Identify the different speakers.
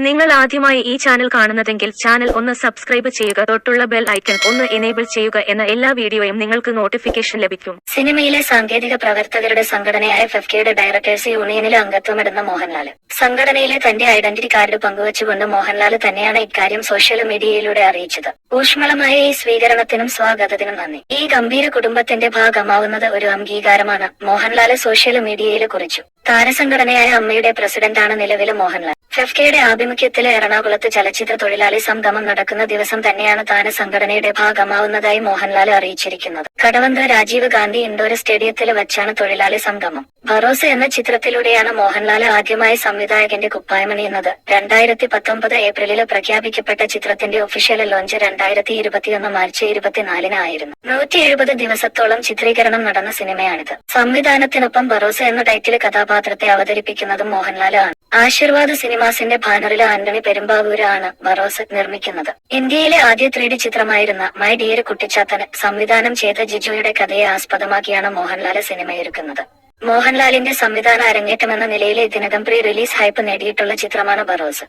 Speaker 1: നിങ്ങൾ ആദ്യമായി ഈ ചാനൽ കാണുന്നതെങ്കിൽ ചാനൽ ഒന്ന് സബ്സ്ക്രൈബ് ചെയ്യുക, തൊട്ടുള്ള ബെൽ ഐക്കൺ ഒന്ന് എനേബിൾ ചെയ്യുക. എന്ന എല്ലാ വീഡിയോയും നിങ്ങൾക്ക് നോട്ടിഫിക്കേഷൻ ലഭിക്കും.
Speaker 2: സിനിമയിലെ സാങ്കേതിക പ്രവർത്തകരുടെ സംഘടനയായ ഫെഫ്കയുടെ ഡയറക്ടേഴ്സ് യൂണിയനിൽ അംഗത്വമെടുന്ന മോഹൻലാൽ. സംഘടനയിലെ തന്റെ ഐഡന്റിറ്റി കാർഡ് പങ്കുവച്ചുകൊണ്ട് മോഹൻലാൽ തന്നെയാണ് ഇക്കാര്യം സോഷ്യൽ മീഡിയയിലൂടെ അറിയിച്ചത്. ഊഷ്മളമായ ഈ സ്വീകരണത്തിനും സ്വാഗതത്തിനും നന്ദി. ഈ ഗംഭീര കുടുംബത്തിന്റെ ഭാഗമാവുന്നത് ഒരു അംഗീകാരമാണ്, മോഹൻലാൽ സോഷ്യൽ മീഡിയയിൽ കുറിച്ചു. താരസംഘടനയായ അമ്മയുടെ പ്രസിഡന്റാണ് നിലവിലെ മോഹൻലാൽ. ഫെഫ്കയുടെ ആഭിമുഖ്യത്തിലെ എറണാകുളത്ത് ചലച്ചിത്ര തൊഴിലാളി സംഗമം നടക്കുന്ന ദിവസം തന്നെയാണ് താര സംഘടനയുടെ ഭാഗമാവുന്നതായി മോഹൻലാൽ അറിയിച്ചിരിക്കുന്നത്. കടവന്ത്ര രാജീവ് ഗാന്ധി ഇൻഡോർ സ്റ്റേഡിയത്തിൽ വച്ചാണ് തൊഴിലാളി സംഗമം. ഭറോസ എന്ന ചിത്രത്തിലൂടെയാണ് മോഹൻലാൽ ആദ്യമായി സംവിധായകന്റെ കുപ്പായമണിയുന്നത്. 2019 ഏപ്രിലിൽ പ്രഖ്യാപിക്കപ്പെട്ട ചിത്രത്തിന്റെ ഒഫീഷ്യൽ ലോഞ്ച് 2021 മാർച്ച് 24 ആയിരുന്നു. 170 ദിവസത്തോളം ചിത്രീകരണം നടന്ന സിനിമയാണിത്. സംവിധാനത്തിനൊപ്പം ഭറോസ എന്ന ടൈറ്റിൽ കഥാപാത്രത്തെ അവതരിപ്പിക്കുന്നതും മോഹൻലാലാണ്. ആശീർവാദ് സിനിമാസിന്റെ ബാനറിൽ ആന്റണി പെരുമ്പാവൂര് ആണ് ഭറോസ നിർമ്മിക്കുന്നത്. ഇന്ത്യയിലെ ആദ്യ 3D ചിത്രമായിരുന്ന മൈ ഡിയർ കുട്ടിച്ചാത്തന് സംവിധാനം ചെയ്ത ജിജോയുടെ കഥയെ ആസ്പദമാക്കിയാണ് മോഹൻലാൽ സിനിമയൊരുക്കുന്നത്. മോഹൻലാലിന്റെ സംവിധാന അരങ്ങേറ്റമെന്ന നിലയിൽ ഇതിനകം പ്രീ റിലീസ് ഹൈപ്പ് നേടിയിട്ടുള്ള ചിത്രമാണ് ഭറോസ.